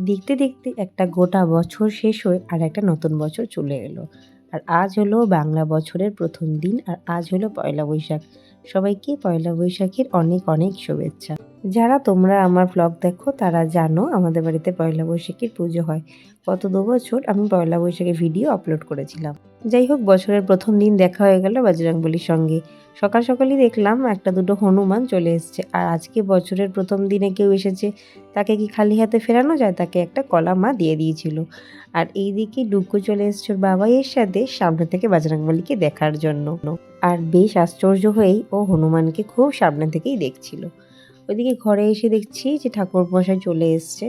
দেখতে দেখতে একটা গোটা বছর শেষ হয়ে আর একটা নতুন বছর চলে এলো। আর আজ হলো বাংলা বছরের প্রথম দিন আর আজ হলো পয়লা বৈশাখ। সবাইকে পয়লা বৈশাখের অনেক অনেক শুভেচ্ছা। যারা তোমরা আমার ভ্লগ দেখো তারা জানো আমাদের বাড়িতে পয়লা বৈশাখের পুজো হয়। গত ২ বছর আমি পয়লা বৈশাখের ভিডিও আপলোড করেছিলাম। যাই হোক, বছরের প্রথম দিন দেখা হয়ে গেল বজরংবলীর সঙ্গে। সকাল সকালই দেখলাম একটা দুটো হনুমান চলে এসছে। আর আজকে বছরের প্রথম দিনে কেউ এসেছে, তাকে কি খালি হাতে ফেরানো যায়? তাকে একটা কলা মা দিয়ে দিয়েছিল। আর এইদিকে ডুগ্গু চলে এসছে ওর বাবাইয়ের সাথে সামনে থেকে বজরংবলীকে দেখার জন্য। আর বেশ আশ্চর্য হয়েই ও হনুমানকে খুব সামনে থেকেই দেখছিল। ওইদিকে ঘরে এসে দেখছি যে ঠাকুরমশাই চলে এসছে।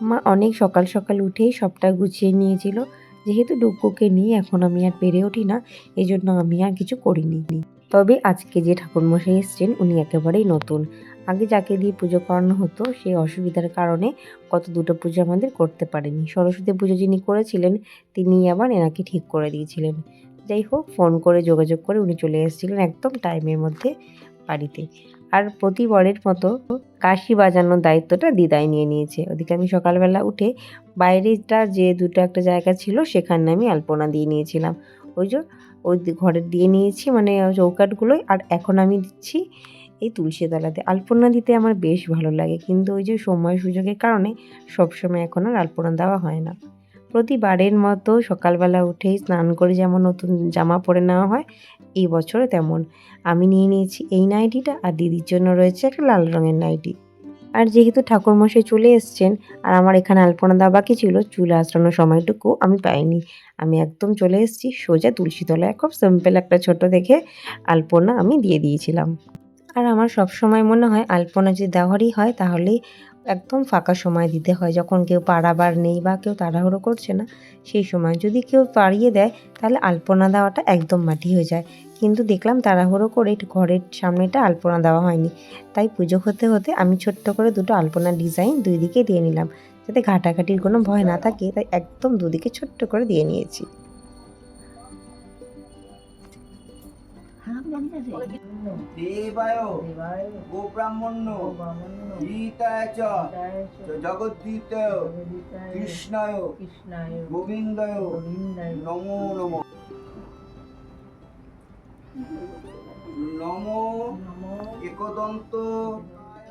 মা অনেক সকাল সকাল উঠেই সবটা গুছিয়ে নিয়েছিল। যেহেতু ডুগ্গুকে নিয়ে এখন আমি আর পেরে উঠি না, এই জন্য আমি আর কিছু করিনি। তবে আজকে যে ঠাকুরমশাই এসছেন উনি একেবারেই নতুন। আগে যাকে দিয়ে পুজো করানো হতো সেই অসুবিধার কারণে গত ২টো পুজো আমাদের করতে পারেনি। সরস্বতী পুজো যিনি করেছিলেন তিনি আবার এনাকে ঠিক করে দিয়েছিলেন। যাই হোক, ফোন করে যোগাযোগ করে উনি চলে এসেছিলেন একদম টাইমের মধ্যে বাড়িতে। আর প্রতিবারের মতো কাশি বাজানোর দায়িত্বটা দিদাই নিয়ে নিয়েছে। ওদিকে আমি সকালবেলা উঠে বাইরেটা যে দুটো একটা জায়গা ছিল সেখানে আমি আলপনা দিয়ে নিয়েছিলাম। ওই ঘরে দিয়ে নিয়েছি, মানে চৌকাঠগুলোয়। আর এখন আমি দিচ্ছি এই তুলসী তলাতে। আলপনা দিতে আমার বেশ ভালো লাগে, কিন্তু ওই যে সময় সুযোগের কারণে সবসময় এখন আর আলপনা দেওয়া হয় না। প্রতিবারের মতো সকালবেলা উঠেই স্নান করে যেমন নতুন জামা পরে নেওয়া হয়, এই বছরও তেমন আমি নিয়ে নিয়েছি এই নাইটিটা, আর দিদির জন্য রয়েছে একটা লাল রঙের নাইটি। আর যেহেতু ঠাকুরমশাই চলে এসছেন আর আমার এখানে আলপনা দেওয়া বাকি ছিল, চুল আঁচড়ানোর সময়টুকু আমি পাইনি। আমি একদম চলে এসেছি সোজা তুলসীতলায়, খুব সিম্পল একটা ছোট দেখে আলপনা আমি দিয়ে দিয়েছিলাম। আর আমার সবসময় মনে হয় আলপনা যদি দেওয়ারই হয় তাহলে একদম ফাঁকা সময় দিতে হয়, যখন কেউ পাড়াবার নেই বা কেউ তাড়াহুড়ো করছে না সেই সময়। যদি কেউ পাড়িয়ে দেয় তাহলে আলপনা দেওয়াটা একদম মাটি হয়ে যায়। কিন্তু দেখলাম তাড়াহুড়ো করে ঘরের সামনেটা আলপনা দেওয়া হয়নি, তাই পুজো হতে হতে আমি ছোট্ট করে দুটো আলপনার ডিজাইন দুই দিকে দিয়ে নিলাম, যাতে ঘাটাঘাটির কোনো ভয় না থাকে। তাই একদম দুদিকে ছোট্ট করে দিয়ে নিয়েছি। দেবায় গোব্রাহ্মণ্য গীতায় চ জগদ্গীতায় কৃষ্ণায় গোবিন্দায় নমো নমো নমো একদন্ত।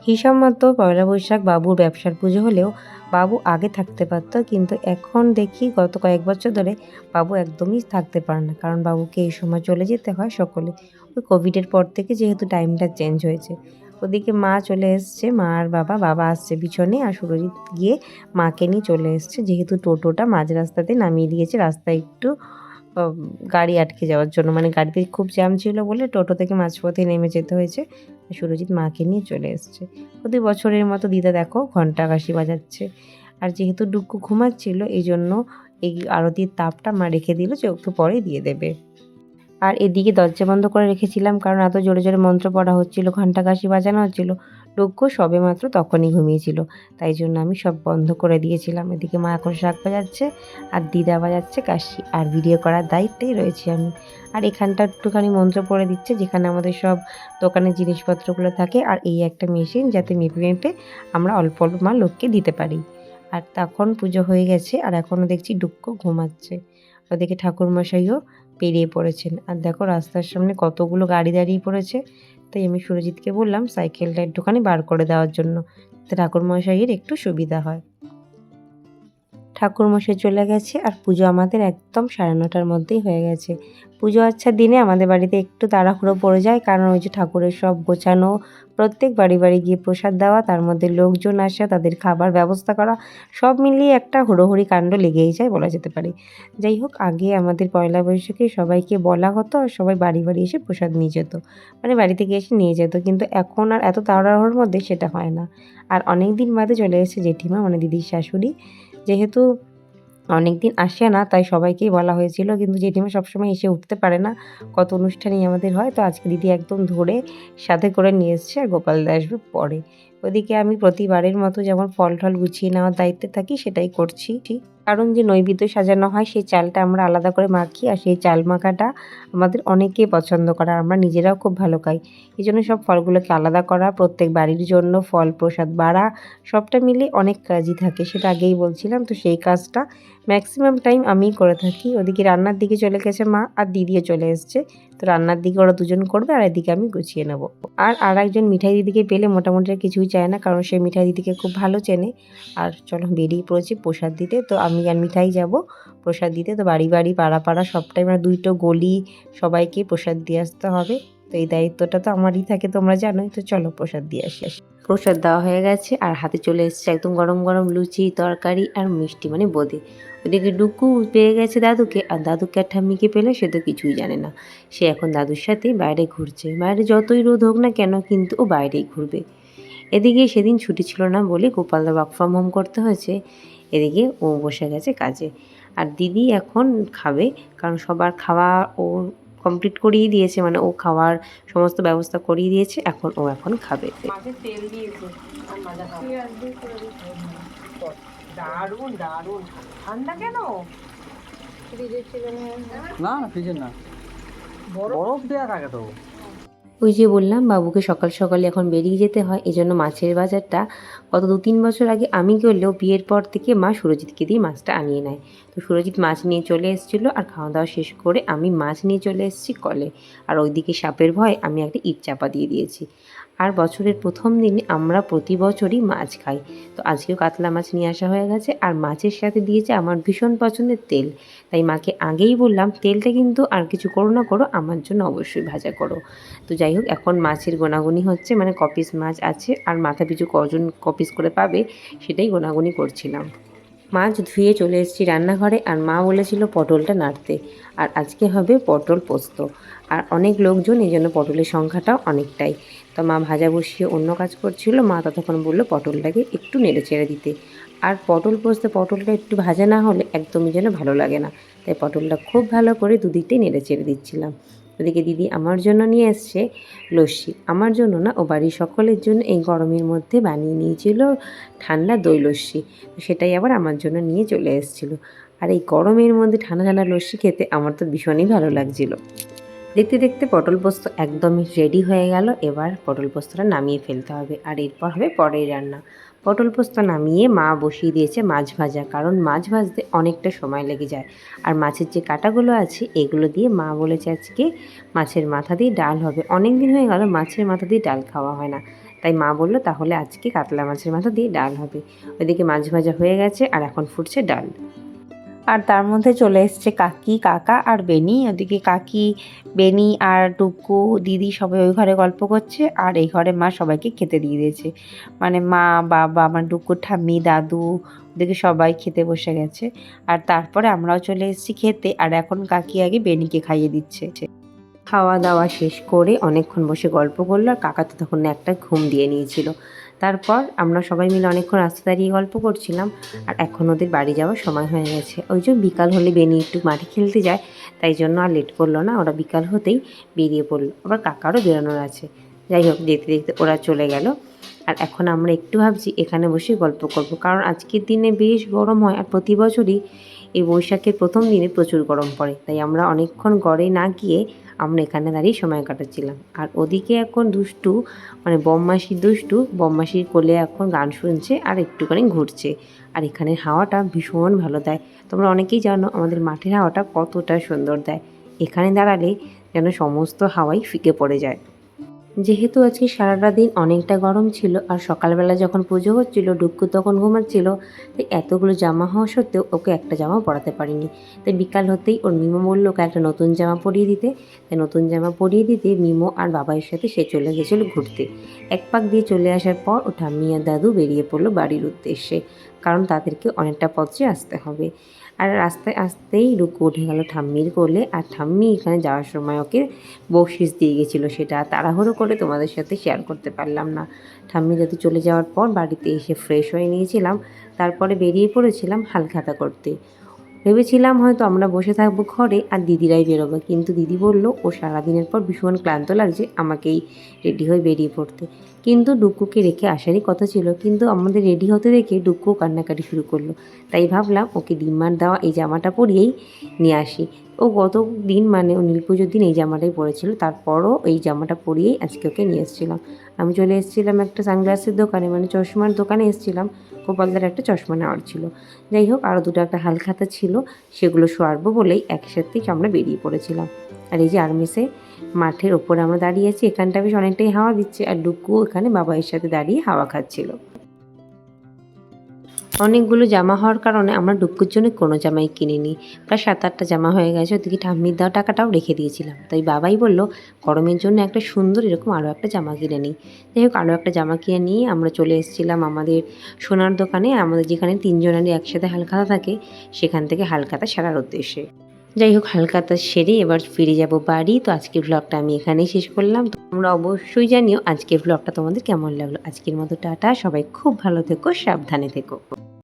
হিসাব মতো পয়লা বৈশাখ বাবুর ব্যবসার পুজো হলেও বাবু আগে থাকতে পারত, কিন্তু এখন দেখি গত কয়েক বছর ধরে বাবু একদমই থাকতে পারে না, কারণ বাবুকে এই সময় চলে যেতে হয় সকলে। ওই কোভিডের পর থেকে যেহেতু টাইমটা চেঞ্জ হয়েছে। ওদিকে মা চলে এসছে, মা আর বাবা আসছে পিছনে, আর সুরজিৎ গিয়ে মাকে নিয়ে চলে এসছে। যেহেতু টোটোটা মাঝ রাস্তাতে নামিয়ে দিয়েছে, রাস্তায় একটু গাড়ি আটকে যাওয়ার জন্য, মানে গাড়িতে খুব জ্যাম ছিল বলে টোটো থেকে মাঝপথে নেমে যেতে হয়েছে। সুরজিৎ মাকে নিয়ে চলে এসছে। প্রতি বছরের মতো দিদা দেখো ঘন্টা কাশি বাজাচ্ছে। আর যেহেতু ডুগ্গু ঘুমাচ্ছিল এই জন্য এই আরতির তাপটা মা রেখে দিল যে ওকে পরে দিয়ে দেবে। আর এদিকে দরজা বন্ধ করে রেখেছিলাম, কারণ এত জোরে জোরে মন্ত্র পড়া হচ্ছিল, ঘন্টা কাশি বাজানো হচ্ছিল। ডুগ্গু সবে মাত্র তখনই ঘুমিয়েছিল, তাই জন্য আমি সব বন্ধ করে দিয়েছিলাম। এদিকে মা এখন শাঁখ বাজাচ্ছে আর দিদা বাজাচ্ছে কাশি, আর ভিডিও করার দায়িত্বেই রয়েছি আমি। আর এখানটা একটুখানি মন্ত্র পড়ে দিচ্ছে, যেখানে আমাদের সব দোকানের জিনিসপত্রগুলো থাকে। আর এই একটা মেশিন, যাতে মেপে মেপে আমরা অল্প অল্প মা লোককে দিতে পারি। আর তখন পুজো হয়ে গেছে, আর এখনও দেখছি ডুগ্গু ঘুমাচ্ছে। ওদিকে ঠাকুরমশাইও বেরিয়ে পড়েছেন। আর দেখো রাস্তার সামনে কতগুলো গাড়ি দাঁড়িয়ে পড়েছে। তাই আমি সুরজিৎকে বললাম সাইকেলটা একটুখানি বার করে দেওয়ার জন্য, যাতে ঠাকুরমশাইয়ের একটু সুবিধা হয়। ঠাকুরমশাই চলে গেছে আর পুজো আমাদের একদম 9:30টার মধ্যেই হয়ে গেছে। পুজো আচ্ছার দিনে আমাদের বাড়িতে একটু তাড়াহুড়ো পড়ে যায়, কারণ ওই যে ঠাকুরের সব গোছানো, প্রত্যেক বাড়ি বাড়ি গিয়ে প্রসাদ দেওয়া, তার মধ্যে লোকজন আসা, তাদের খাবার ব্যবস্থা করা, সব মিলিয়ে একটা হুড়োহুড়ি কাণ্ড লেগেই যায় বলা যেতে পারে। যাই হোক, আগে আমাদের পয়লা বৈশাখে সবাইকে বলা হতো আর সবাই বাড়ি বাড়ি এসে প্রসাদ নিয়ে যেত, মানে বাড়ি থেকে এসে নিয়ে যেত। কিন্তু এখন আর এত তাড়াহুড়োর মধ্যে সেটা হয় না। আর অনেক দিন বাদে চলে এসেছে জেঠিমা, মানে দিদির শাশুড়ি। যেহেতু অনেকদিন আসে না তাই সবাইকেই বলা হয়েছিল, কিন্তু জেঠিমা সবসময় এসে উঠতে পারে না, কত অনুষ্ঠানেই আমাদের হয়। তো আজকে দিদি একদম ধরে সাথে করে নিয়ে এসছে, আর গোপালদা আসবে পরে। ওদিকে আমি প্রতিবারের মতো যেমন ফল টল গুছিয়ে নেওয়ার দায়িত্বে থাকি সেটাই করছি। কারণ যে নৈবেদ্য সাজানো হয় সেই চালটা আমরা আলাদা করে মাখি, আর সেই চাল মাখাটা আমাদের অনেকেই পছন্দ করে, আর আমরা নিজেরাও খুব ভালো খাই। এই জন্য সব ফলগুলোকে আলাদা করা, প্রত্যেক বাড়ির জন্য ফল প্রসাদ বাড়া, সবটা মিলে অনেক কাজই থাকে, সেটা আগেই বলছিলাম। তো সেই কাজটা ম্যাক্সিমাম টাইম আমিই করে থাকি। ওদিকে রান্নার দিকে চলে গেছে মা, আর দিদিও চলে এসছে। তো রান্নার দিকে ওরা দুজন করবে, আর এদিকে আমি গুছিয়ে নেব। আর একজন মিঠাই দিদিকে পেলে মোটামুটি আর কিছুই চায় না, কারণ সে মিঠাই দিদিকে খুব ভালো চেনে। আর চলো বেরিয়ে পড়েছি প্রসাদ দিতে। তো আমি আর মিঠাই যাব প্রসাদ দিতে। তো বাড়ি বাড়ি পাড়া পাড়া সবটাই মানে 2টো গলি সবাইকে প্রসাদ দিয়ে আসতে হবে। তো এই দায়িত্বটা তো আমারই থাকে, তোমরা জানোই। তো চলো প্রসাদ দিয়ে আসি। প্রসাদ দেওয়া হয়ে গেছে, আর হাতে চলে এসেছে একদম গরম গরম লুচি, তরকারি আর মিষ্টি মানে বোঁদে। ওদিকে ডুকু পেয়ে গেছে দাদুকে, আর দাদুকে আর ঠাম্মিকে পেলে সে তো কিছুই জানে না। সে এখন দাদুর সাথেই বাইরে ঘুরছে। বাইরে যতই রোদ হোক না কেন, কিন্তু ও বাইরেই ঘুরবে। এদিকে সেদিন ছুটি ছিল না বলে গোপালদা ওয়ার্ক ফ্রম হোম করতে হয়েছে। এদিকে ও বসে গেছে কাজে। আর দিদি এখন খাবে, কারণ সবার খাওয়া ও কমপ্লিট করিয়ে দিয়েছে, মানে ও খাওয়ার সমস্ত ব্যবস্থা করিয়ে দিয়েছে। এখন খাবে। মাছের তেল দিয়েছে আর মাজা দারুণ দারুণ। ঠান্ডা কেন? না না ফ্রিজের না, বরফ দেওয়া থাকে তো। ওই যে বললাম বাবুকে সকাল সকালে এখন বেরিয়ে যেতে হয়, এই জন্য মাছের বাজারটা গত 2-3 বছর আগে আমি করলেও বিয়ের পর থেকে মা সুরজিৎকে দিয়ে মাছটা আনিয়ে নেয়। তো সুরজিৎ মাছ নিয়ে চলে এসেছিলো, আর খাওয়া দাওয়া শেষ করে আমি মাছ নিয়ে চলে এসেছি কলে। আর ওইদিকে সাপের ভয় আমি একটা ইট চাপা দিয়ে দিয়েছি। আর বছরের প্রথম দিনে আমরা প্রতি বছরই মাছ খাই। তো আজকেও কাতলা মাছ নিয়ে আসা হয়ে গেছে, আর মাছের সাথে দিয়েছে আমার ভীষণ পছন্দের তেল। তাই মাকে আগেই বললাম তেলটা কিন্তু আর কিছু করো না করো, আমার জন্য অবশ্যই ভাজা করো। তো যাই হোক, এখন মাছের গোনাগুনি হচ্ছে, মানে কপিস মাছ আছে আর মাথা পিছু কজন কপিস করে পাবে সেটাই গোনাগুনি করছিলাম। মাছ ধুয়ে চলে এসেছি রান্নাঘরে, আর মা বলেছিল পটলটা নাড়তে। আর আজকে হবে পটল পোস্ত, আর অনেক লোকজন, এই জন্য পটলের সংখ্যাটাও অনেকটাই। তো মা ভাজা বসিয়ে অন্য কাজ করছিল, মা ততক্ষণ বললো পটলটাকে একটু নেড়ে চেড়ে দিতে। আর পটল পোস্তে পটলটা একটু ভাজা না হলে একদমই যেন ভালো লাগে না, তাই পটলটা খুব ভালো করে দুদিকটাই নেড়ে চেড়ে দিচ্ছিলাম। ওদিকে দিদি আমার জন্য নিয়ে এসছে লস্যি। আমার জন্য না, ও বাড়ির সকলের জন্য এই গরমের মধ্যে বানিয়ে নিয়েছিল ঠান্ডা দই লস্যি। সেটাই আবার আমার জন্য নিয়ে চলে এসেছিলো। আর এই গরমের মধ্যে ঠান্ডা ঠান্ডা লস্যি খেতে আমার তো ভীষণই ভালো লাগছিল। দেখতে দেখতে পটল পোস্ত একদমই রেডি হয়ে গেল। এবার পটল পোস্তটা নামিয়ে ফেলতে হবে, আর এরপর হবে পরের রান্না। পটল পোস্ত নামিয়ে মা বসিয়ে দিয়েছে মাছ ভাজা, কারণ মাছ ভাজতে অনেকটা সময় লেগে যায়। আর মাছের যে কাঁটাগুলো আছে এগুলো দিয়ে মা বলেছে আজকে মাছের মাথা দিয়ে ডাল হবে। অনেক দিন হয়ে গেল মাছের মাথা দিয়ে ডাল খাওয়া হয় না, তাই মা বললো তাহলে আজকে কাতলা মাছের মাথা দিয়ে ডাল হবে। ওইদিকে মাছ ভাজা হয়ে গেছে, আর এখন ফুটছে ডাল। আর তার মধ্যে চলে এসছে কাকি, কাকা আর বেনি। ওদিকে কাকি, বেনি আর টুকু, দিদি সবাই ওই ঘরে গল্প করছে, আর এই ঘরে মা সবাইকে খেতে দিয়ে দিয়েছে। মানে মা, বাবা, আমার টুকু, ঠাম্মি, দাদু, ওদিকে সবাই খেতে বসে গেছে। আর তারপরে আমরাও চলে এসেছি খেতে, আর এখন কাকি আগে বেনিকে খাইয়ে দিচ্ছে। খাওয়া দাওয়া শেষ করে অনেকক্ষণ বসে গল্প করলো, আর কাকা তো তখন একটা ঘুম দিয়ে নিয়েছিল। তারপর আমরা সবাই মিলে অনেকক্ষণ রাস্তা দাঁড়িয়ে গল্প করছিলাম, আর এখন ওদের বাড়ি যাওয়ার সময় হয়ে গেছে। ওই জন্য বিকাল হলে বেনি একটু মাঠে খেলতে যায়, তাই জন্য আর লেট করলো না, ওরা বিকাল হতেই বেরিয়ে পড়লো। আবার কাকারও বেরোনোর আছে। যাই হোক, দেখতে দেখতে ওরা চলে গেল। আর এখন আমরা একটু ভাবছি এখানে বসে গল্প করব, কারণ আজকের দিনে বেশ গরম হয়, আর প্রতি বছরই এই বৈশাখের প্রথম দিনে প্রচুর গরম পড়ে। তাই আমরা অনেকক্ষণ গড়ে না গিয়ে আমরা এখানে দাঁড়িয়ে সময় কাটাচ্ছিলাম। আর ওদিকে এখন দুষ্টু, মানে বম্মাসির দুষ্টু, বম্মাসির কোলে এখন গান শুনছে আর একটুখানি ঘুরছে। আর এখানের হাওয়াটা ভীষণ ভালো দেয়। তোমরা অনেকেই জানো আমাদের মাঠের হাওয়াটা কতটা সুন্দর দেয়। এখানে দাঁড়ালে যেন সমস্ত হাওয়াই ফিকে পড়ে যায়। যেহেতু আজকে সারাটা দিন অনেকটা গরম ছিল, আর সকালবেলা যখন পুজো হচ্ছিল ডুক্কু তখন ঘুমাচ্ছিল, তাই এতগুলো জামা হওয়া সত্ত্বেও ওকে একটা জামা পরাতে পারিনি। তাই বিকাল হতেই ওর মিমো বললো ওকে একটা নতুন জামা পরিয়ে দিতে। তাই নতুন জামা পরিয়ে দিতে মিমো আর বাবার সাথে সে চলে গেছিলো ঘুরতে। এক পাক দিয়ে চলে আসার পর ও ঠাম্মি আর দাদু বেরিয়ে পড়লো বাড়ির উদ্দেশ্যে, কারণ তাদেরকে অনেকটা পথে আসতে হবে। আর রাস্তায় আসতেই ডুক্কু উঠে গেল ঠাম্মির কোলে, আর ঠাম্মি এখানে যাওয়ার সময় ওকে বকশিস দিয়ে গেছিলো, সেটা তাড়াহুড়ো করে তোমাদের সাথে শেয়ার করতে পারলাম না। ঠাম্মি দাদু চলে যাওয়ার পর বাড়িতে এসে ফ্রেশ হয়ে নিয়েছিলাম, তারপরে বেরিয়ে পড়েছিলাম হালখাতা করতে। ভেবেছিলাম হয়তো আমরা বসে থাকবো ঘরে আর দিদিরাই বেরোবে, কিন্তু দিদি বলল ও সারাদিনের পর ভীষণ ক্লান্ত লাগছে, আমাকেই রেডি হয়ে বেরিয়ে পড়তে। কিন্তু ডুক্কুকে রেখে আসারই কথা ছিল, কিন্তু আমাদের রেডি হতে দেখে ডুক্কু কান্নাকাটি শুরু করলো। তাই ভাবলাম ওকে ডিম্মার দেওয়া এই জামাটা পরিয়েই নিয়ে আসি। ও গত দিন মানে ও নীলপুজোর দিন এই জামাটাই পরেছিল, তারপরও এই জামাটা পরিয়েই আজকে ওকে নিয়ে এসেছিলাম। আমি চলে এসেছিলাম একটা সানগ্লাসের দোকানে, মানে চশমার দোকানে এসেছিলাম, গোপালদার একটা চশমা নেওয়ার ছিল। যাই হোক, আরও দুটো একটা হালখাতা ছিল, সেগুলো সরাবো বলেই একসাথেই আমরা বেরিয়ে পড়েছিলাম। আর এই যে আর্মেসে মাঠের ওপরে আমরা দাঁড়িয়ে আছি, এখানটা বেশ অনেকটাই হাওয়া দিচ্ছে, আর ডুক্কু এখানে বাবাইয়ের সাথে দাঁড়িয়ে হাওয়া খাচ্ছিল। অনেকগুলো জামা হওয়ার কারণে আমরা ডুক্কুর জন্য কোনো জামাই কিনিনি, প্রায় 7-8টা জামা হয়ে গেছে। ওদিকে ঠাম্মির দেওয়া টাকাটাও রেখে দিয়েছিলাম, তাই বাবাই বলল গরমের জন্য একটা সুন্দর এরকম আরও একটা জামা কিনে নিই। যাই হোক, আরও একটা জামা কিনে নিয়ে আমরা চলে এসেছিলাম আমাদের সোনার দোকানে, আমাদের যেখানে 3 জনেরই একসাথে হালখাতা থাকে, সেখান থেকে হালখাতা সারার উদ্দেশ্যে। যাই হোক, হালখাতা সেরে এবার ফিরে যাব বাড়ি। তো আজকের ব্লগটা আমি এখানেই শেষ করলাম। তোমরা অবশ্যই জানিও আজকের ব্লগটা তোমাদের কেমন লাগলো। আজকের মতো টাটা, সবাই খুব ভালো থেকো, সাবধানে থেকো।